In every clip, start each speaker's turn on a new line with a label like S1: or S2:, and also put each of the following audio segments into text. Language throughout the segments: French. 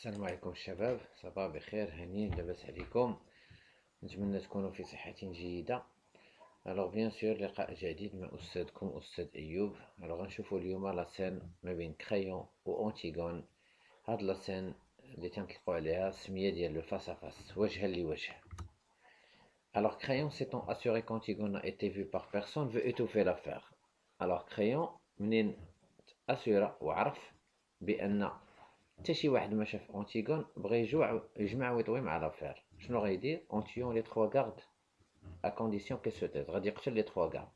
S1: السلام عليكم الشباب، صباح بخير، هانيين لاباس عليكم. نتمنى تكونوا في صحة جيدة. بيان سور لقاء جديد مع أستاذكم أستاذ أيوب. غنشوفو اليوم لاسين ما بين كريون و أنتيغون. هاد لاسين اللي تنطلقو عليها السمية ديال لو فاس ا فاس، وجها لوجه. Crayon s'étant assuré qu'Antigone n'a été vu par personne veut étouffer l'affaire. Crayon منين أسورة وعرف بأن حتى شي واحد ما شاف اونتيغون بغى يجمع ويطوي مع لافير. شنو غيدير؟ اون تيون لي تخوا غارد ا كونديسيون كي سو تيز، غادي يقتل لي تخوا غارد.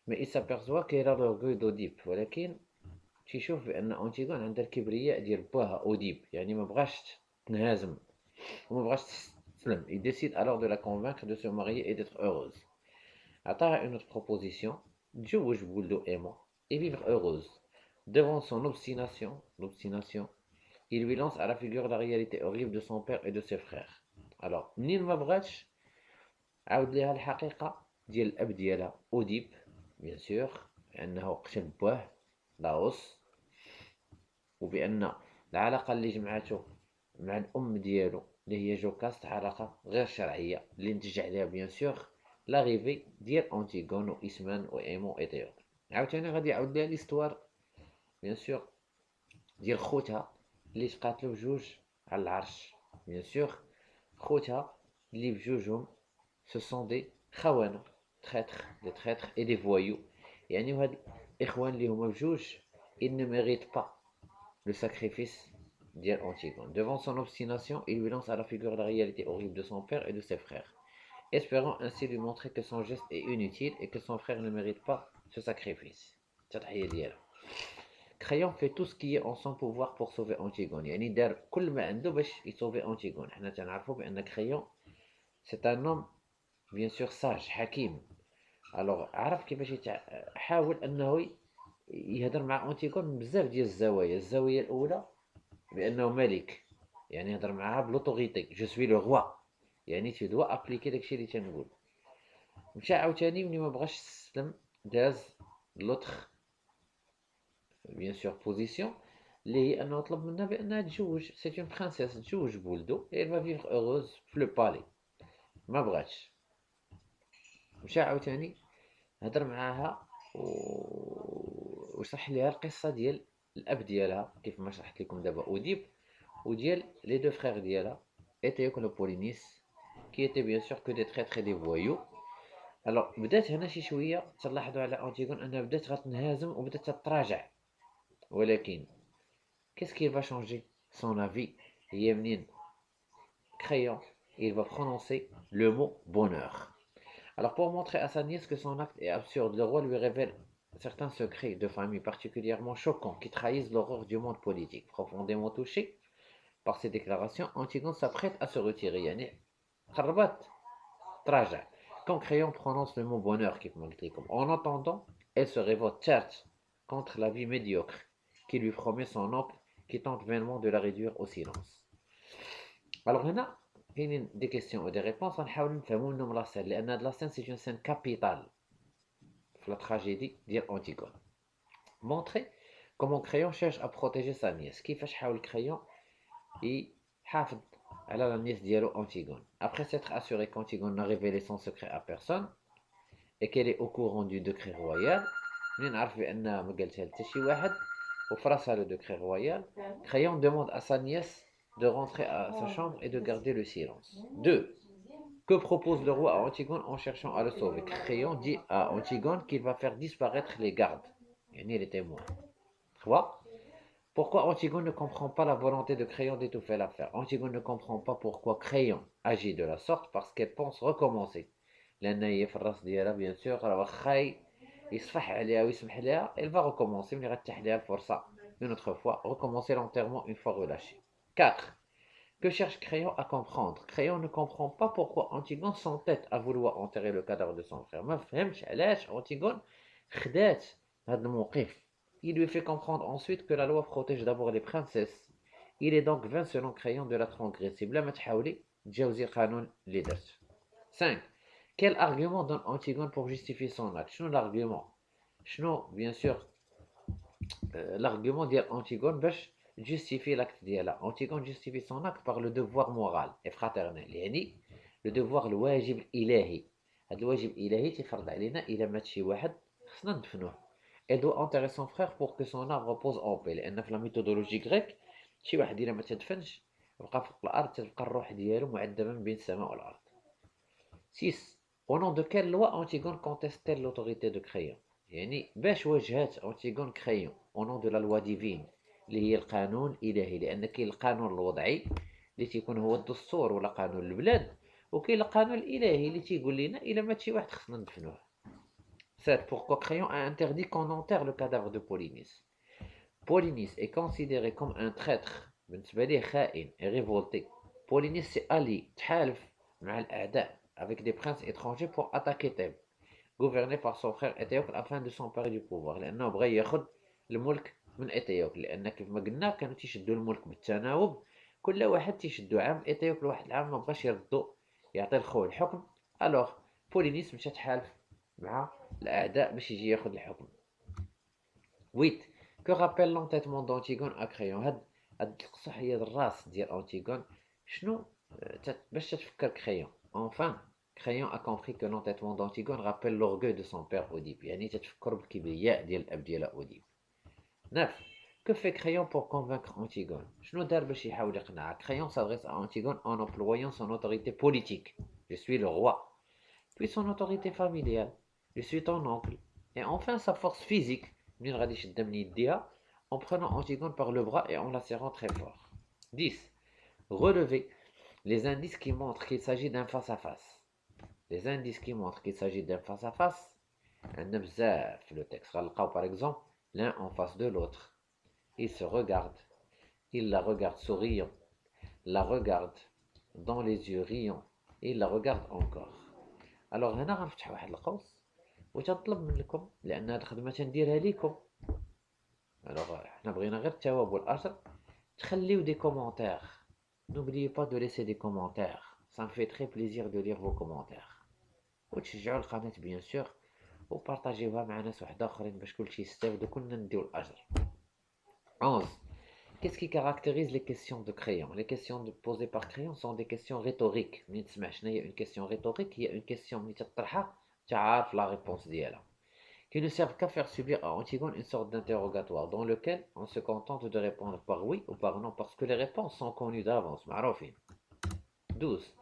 S1: مي اي سابيرزوا كايرا لورغوي دوديب، ولكن تيشوف بان اونتيغون عندها الكبرياء ديال باها اوديب، يعني ما بغاش تنهزم وما بغاش تسلم. il décide alors de la convaincre de se marier et d'être heureuse. عطاها une autre proposition، تزوج بولدو ايمون et vivre heureuse. Devant son l'obstination, il lui lance à la figure la réalité horrible de son père et de ses frères. منين ما بغاتش عاود ليها الحقيقة ديال الأب ديالها أوديب، بيان سور، أنه قتل باه لاوس، وبأن العلاقة اللي جمعته مع الأم ديالو اللي هي جوكاست علاقة غير شرعية، اللي نتج عليها بيان سور لاغيفي ديال أنتيغون وإسمان وإيمون إيتيون. عاوتاني غادي يعاود ليها ليستوار بيان سور ديال خوتها اللي تقاتلوا بجوج على العرش. بيان سور خوتها اللي بجوجهم سو سون دي خونة، دي تريتر اي دي فوايو. يعني هاد الاخوان اللي هما بجوج ils ne méritent pas le sacrifice ديال Antigone. Devant son obstination, il lui lance à la figure la réalité horrible de son père et de ses frères, espérant ainsi lui montrer que son geste est inutile et que son frère ne mérite pas ce sacrifice. تضحية ديالها. Crayon fait tout ce qui est en son pouvoir pour sauver Antigone. يعني دار كل ما عنده باش يسوفي أنتيغون. حنا تنعرفو بأن كريون c'est un homme bien sûr sage حكيم. عرف كيفاش حاول أنه يهدر مع أنتيغون بزاف ديال الزوايا. الزاوية الأولى بأنه ملك، يعني يهدر معها بلوطوريتي، جو سوي لو روا، يعني tu dois appliquer داكشي اللي تنقول. مشى عاوتاني ملي ما بغاش يستسلم داز لوطخ بيان سور بوزيسيون اللي هي انه طلب منها بانها تجوج، سي اون برانسيس، تجوج بولدو اي فا فيفر اوروز في لو بالي. ما بغاتش. مشى عاوتاني هضر معاها وشرح ليها القصه ديال الاب ديالها كيف ما شرحت لكم دابا اوديب، وديال لي دو فخير ديالها ايتيوك بولينيس كي ايتي بيان سور كو دي تري دي فوايو. بدات هنا شي شويه تلاحظوا على انتيغون انها بدات غتنهزم وبدات تتراجع، ولكن qu'est-ce qui va changer son avis? Yemnin, crayon, il va prononcer le mot bonheur. Pour montrer à sa nièce que son acte est absurde, le roi lui révèle certains secrets de famille particulièrement choquants qui trahissent l'horreur du monde politique. Profondément touché par ces déclarations, Antigone s'apprête à se retirer. Yani, Kharbat, traja. Quand Crayon prononce le mot bonheur, en attendant, elle se révolte certes contre la vie médiocre qui lui promet son oncle, qui tente vainement de la réduire au silence. هنا كاينين دي كيستيون و دي ريبونس غنحاولوا نفهموا منهم لا سين، لان هاد لا سين سي اون سين كابيتال في لا تراجيدي ديال أنتيغون. مونطري كومون كريون cherche à protéger sa nièce، كيفاش حاول كريون يحافظ على لا نيس ديالو أنتيغون. après s'être assuré qu'Antigone n'a révélé son secret à personne et qu'elle est au courant du décret royal. منين عرف بان ما قالتها حتى شي واحد وفراسها le décret royal، Crayon demande à sa nièce de rentrer à sa chambre et de garder le silence. 2. Que propose le roi à Antigone en cherchant à le sauver? Crayon dit à Antigone qu'il va faire disparaître les gardes, yani les témoins. 3. Pourquoi Antigone ne comprend pas la volonté de Crayon d'étouffer l'affaire? Antigone ne comprend pas pourquoi Crayon agit de la sorte, parce qu'elle pense recommencer. لأن هي في الراس ديالها بيان سور واخا يصفح عليها ويسمح لها، elle va recommencer ملي غتتاح ليها الفرصة une autre fois, recommencer l'enterrement une fois relâché. 4. Que cherche Crayon à comprendre? Crayon ne comprend pas pourquoi Antigone s'entête à vouloir enterrer le cadavre de son frère. ما فهمش علاش Antigone خدات هذا الموقف. Il lui fait comprendre ensuite que la loi protège d'abord les princesses. Il est donc vain selon Crayon de la transgresser. بلا ما تحاولي تجاوزي القانون اللي درت. 5. Quel argument donne Antigone pour justifier son acte? شنو l'argument? شنو bien sûr l'argument ديال Antigone باش justifie l'acte ديالها. Antigone justifie son acte par le devoir moral et fraternel. يعني le devoir الواجب الإلهي. هذا الواجب الإلهي تيفرض علينا إلا مات شي واحد خصنا ندفنوه. Elle doit enterrer son frère pour que son âme repose en paix. لأن في la méthodologie grecque شي واحد إلا ما تدفنش بقى فوق الأرض تبقى الروح ديالو معذبة بين السماء والأرض. 6. Au nom de quelle loi Antigone conteste-t-elle l'autorité de Créon؟ يعني باش واجهات أنتيغون كريون au nom de la loi divine اللي هي القانون الإلهي. لأن كاين القانون الوضعي اللي تيكون هو الدستور ولا قانون البلاد، وكاين القانون الإلهي اللي تيقول لنا إلا مات شي واحد خصنا ندفنوه. 7. Pourquoi Créon a interdit qu'on enterre le cadavre de Polynice؟ Polynice est considéré comme un traître بالنسبة ليه خائن et révolté. Polynice s'est allié تحالف مع الأعداء avec des princes étrangers pour attaquer Thèbes, gouverné par son frère Étéocle afin de s'emparer du pouvoir. لأنه بغى ياخد الملك من إيتيوكل، لأن كيف ما قلنا كانوا تيشدوا الملك بالتناوب، كل واحد تيشدوا عام. إيتيوكل واحد العام ما بغاش يردو يعطي لخوه الحكم، ألوغ بولينيس مشى تحالف مع الأعداء باش يجي ياخد الحكم. 8. Que rappelle l'entêtement d'Antigone à Créon؟ هاد القصح هي الراس ديال أنتيغون. شنو باش تتفكر كريون؟ Enfin Créon a compris que l'entêtement d'Antigone rappelle l'orgueil de son père Oedipe. يعني تتفكر بالكبرياء ديال الأب ديالها أوديب. 9. Que fait Créon pour convaincre Antigone؟ شنو دار باش يحاول يقنعها؟ Créon s'adresse à Antigone en employant son autorité politique. Je suis le roi. Puis son autorité familiale. Je suis ton oncle. Et enfin sa force physique. منين غادي يشدها من يديها en prenant Antigone par le bras et en la serrant très fort. 10. Relever les indices qui montrent qu'il s'agit d'un face-à-face. Les indices qui montrent qu'il s'agit d'un face-à-face. عندنا بزاف في le texte. غنلقاو par exemple l'un en face de l'autre. Il se regarde. Il la regarde souriant. La regarde dans les yeux riant. Il la regarde encore. Alors هنا غنفتح واحد القوس وتنطلب منكم، لأن هاد الخدمة تنديرها ليكم. Alors حنا بغينا غير الثواب والأجر. تخليو des commentaires. N'oubliez pas de laisser des commentaires. Ça me fait très plaisir de lire vos commentaires. وتشجعوا القناة bien sûr، وبارطاجيوها مع ناس واحد آخرين باش كلشي يستافدوا كلنا نديو الأجر. 11. Qu'est-ce qui caractérise les questions de Créon? Les questions posées par Créon sont des questions rhétoriques. ملي تسمع شنو هي une question rhétorique، هي une question ملي تطرحها تعرف la réponse ديالها. Qui ne servent qu'à faire subir à Antigone une sorte d'interrogatoire dans lequel on se contente de répondre par oui ou par non parce que les réponses sont connues d'avance. معروفين. 12.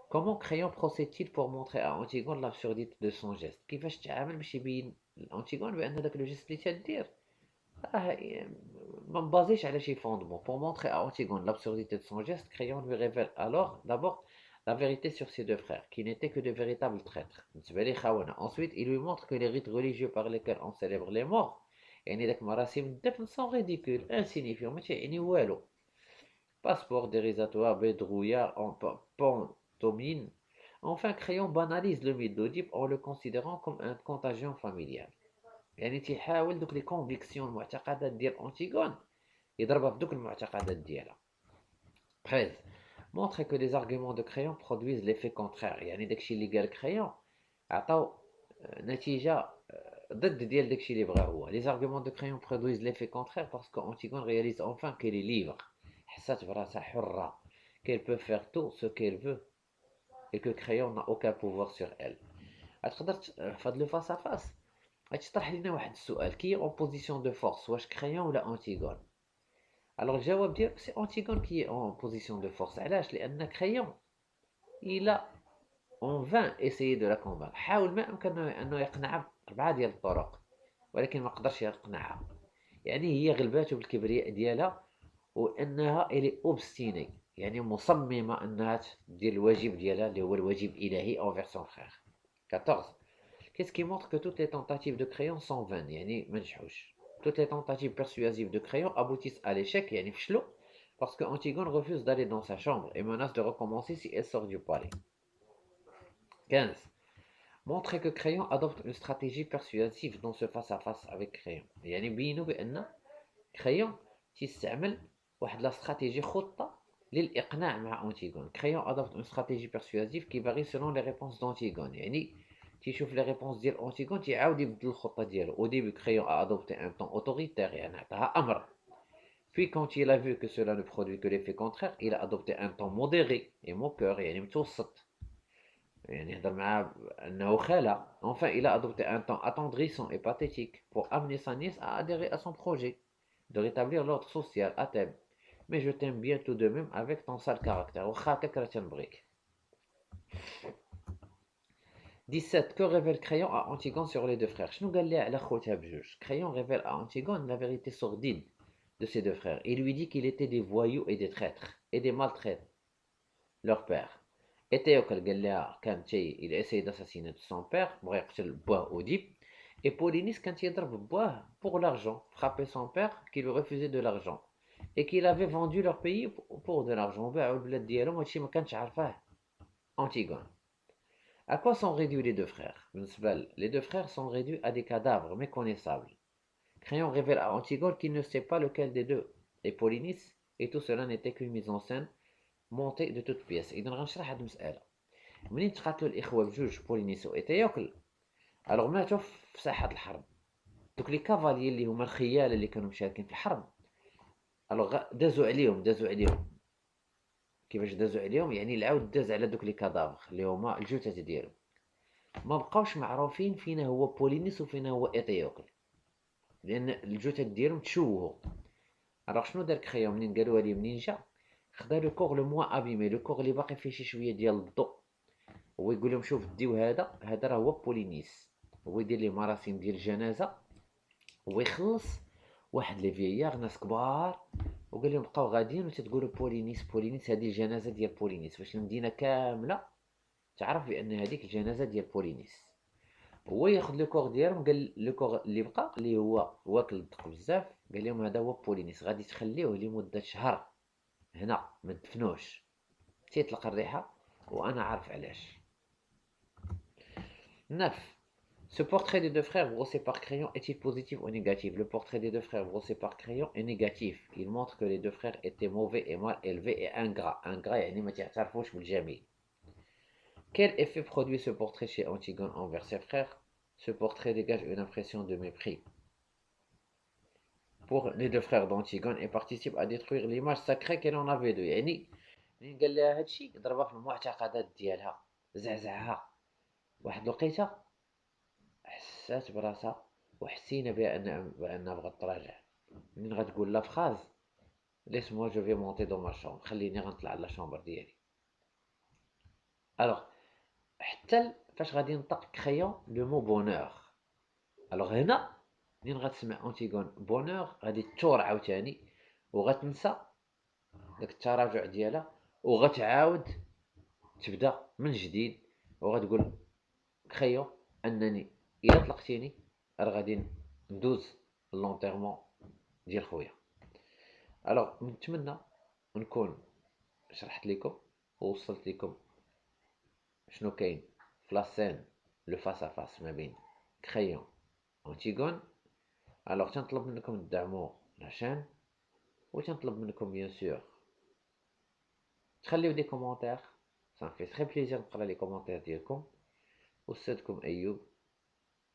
S1: Comment Créon procède-t-il pour montrer à Antigone l'absurdité de son geste؟ كيفاش تعامل باش يبين لأنتيغون بأن داك لو جيست اللي تدير ما مبازيش على شي fondement. Pour montrer à Antigone l'absurdité de son geste, Créon lui révèle alors d'abord la vérité sur ses deux frères, qui n'étaient que de véritables traîtres. Ensuite, il lui montre que les rites religieux par lesquels on célèbre les morts, يعني داك مراسم الدفن sont ridicules, insignifiants, ما تيعني والو. Passeport dérisoire, bédrouillard, en pantomime. Enfin, Créon banalise le mythe d'Oedipe en le considérant comme une contagion familiale. يعني تيحاول دوك لي كونفيكسيون المعتقدات ديال أنتيغون يضربها في دوك المعتقدات ديالها. 13. Montre que les arguments de Créon produisent l'effet contraire. يعني داكشي اللي قال كريون عطاو نتيجة ضد ديال داكشي اللي بغا هو. Les arguments de Créon produisent l'effet contraire parce que Antigone réalise enfin qu'elle est libre. حسات براسها حرة. Qu'elle peut faire tout ce qu'elle veut et que Créon n'a aucun pouvoir sur elle. غتقدر في هاد لو فاس ا فاس غتطرح لنا واحد السؤال كي اون بوزيسيون دو فورس، واش كريون ولا انتيغون؟ الوغ الجواب ديالك سي انتيغون كي اون بوزيسيون دو فورس. علاش؟ لان كريون الى اون فان اسيي دو لا كونفان، حاول ما امكن انه يقنعها باربعه ديال الطرق ولكن ما قدرش يقنعها. يعني هي غلباته بالكبرياء ديالها وانها الي اوبستيني، يعني مصممه انها دير الواجب ديالها اللي هو الواجب الالهي envers son frère. 14. Qu'est-ce qui montre que toutes les tentatives de Créon sont vaines؟ يعني ما نجحوش. Toutes les tentatives persuasives de Créon aboutissent à l'échec يعني فشلوا parce que Antigone refuse d'aller dans sa chambre et menace de recommencer si elle sort du palais. 15. Montrer que Créon adopte une stratégie persuasive dans ce face-à-face avec Créon. يعني بينوا بأن Créon تيستعمل واحد لا استراتيجي خطة للإقناع مع أنتيغون. Créon adopte une stratégie persuasive qui varie selon les réponses d'Antigone. يعني تيشوف لي ريبونس ديال أنتيغون تيعاود يبدل الخطة ديالو. Au début Créon a adopté un ton autoritaire يعني عطاها أمر. Puis quand il a vu que cela ne produit que l'effet contraire, il a adopté un ton modéré et moqueur, يعني متوسط. يعني يهضر معاه أنه خالة. Enfin, il a adopté un ton attendrissant et pathétique pour amener sa nièce à adhérer à son projet de rétablir l'ordre social à Thèbes. Mais je t'aime bien tout de même avec ton sale caractère. واخا هكاك راه تنبغيك. 17. Que révèle Crayon à Antigone sur les deux frères? شنو قال لها على خوتها بجوج؟ Crayon révèle à Antigone la vérité sordide de ses deux frères. Il lui dit qu'il était des voyous et des traîtres et des maltraitants, leur père. Étéocle قال لها كان il essaye d'assassiner son père بغى يقتل بواه أوديب. Et Polynice كان يضرب بواه pour l'argent, frapper son père qui lui refusait de l'argent et qu'il avait vendu leur pays pour de l'argent. باعوا البلاد ديالهم هادشي ما كانش عارفاه Antigone. À quoi sont réduits les deux frères? Les deux frères sont réduits à des cadavres méconnaissables. Crayon révèle à Antigone qu'il ne sait pas lequel des deux est Polynice, et tout cela n'était qu'une mise en scène montée de toutes pièces. إذا غنشرح هاد المسألة. منين تقاتلوا الإخوة بجوج بولينيس وإيتيوكل، ألوغ ماتوا في ساحة الحرب. دوك لي كافاليي اللي هما الخيال اللي كانوا مشاركين في الحرب، ألوغ دازوا عليهم. كيفاش دازوا عليهم؟ يعني العاود داز على دوك لي كادافغ اللي هما الجثث ديالهم. ما بقاوش معروفين فين هو بولينيس وفين هو إيتيوكل، لأن الجثث ديالهم تشوهوا. الوغ شنو دار كخيو منين قالوها ليه منين جا؟ خدا لو كوغ لو موان ابيمي، لو كوغ اللي باقي فيه شي شويه ديال الضوء، هو يقول لهم شوف ديو هذا راه هو بولينيس. هو يدير ليه مراسم ديال الجنازه ويخلص واحد لي فييار ناس كبار، وقال لهم بقاو غاديين وتتقولوا بولينيس هذه الجنازه ديال بولينيس، باش المدينه كامله تعرف بان هذيك الجنازه ديال بولينيس. هو ياخذ لو كور ديالهم، قال لو كور اللي بقى اللي هو واكل الدق بزاف، قال لهم هذا هو بولينيس، غادي تخليوه لمده شهر هنا ما تدفنوش تيطلق الريحه وانا عارف علاش. 9. Ce portrait des deux frères brossé par Crayon est-il positif ou négatif? Le portrait des deux frères brossé par Crayon est négatif. Il montre que les deux frères étaient mauvais et mal élevés et ingrats. Ingrats يعني ما تعرفوش بالجميل. Quel effet produit ce portrait chez Antigone envers ses frères? Ce portrait dégage une impression de mépris pour les deux frères d'Antigone et participe à détruire l'image sacrée qu'elle en avait d'eux. يعني منين قال لها هادشي ضربها في المعتقدات ديالها، زعزعها. واحد الوقيته حسات براسها وحسينا بأنها بغات تراجع. منين غتقول لا فراز ليس موا جو في مونتي دو ما شومبر، خليني غنطلع لا شومبر ديالي. الوغ حتى فاش غادي ينطق كريون لو مو بونور، الوغ هنا منين غتسمع أنتيغون بونور غادي تثور عاوتاني وغتنسى داك التراجع ديالها وغتعاود تبدا من جديد وغتقول كريون انني الا طلقتيني راه غادي ندوز لونتيرمون ديال خويا. الوغ نتمنى نكون شرحت لكم ووصلت لكم شنو كاين في لاسين لو فاس ا فاس ما بين كريون وانتيغون. الوغ تنطلب منكم تدعموا لاشين وتنطلب منكم بيان سور تخليو دي كومونتير، ça me fait très plaisir نقرا لي كومونتير ديالكم. أستاذكم أيوب.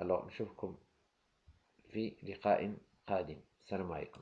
S1: نشوفكم في لقاء قادم. السلام عليكم.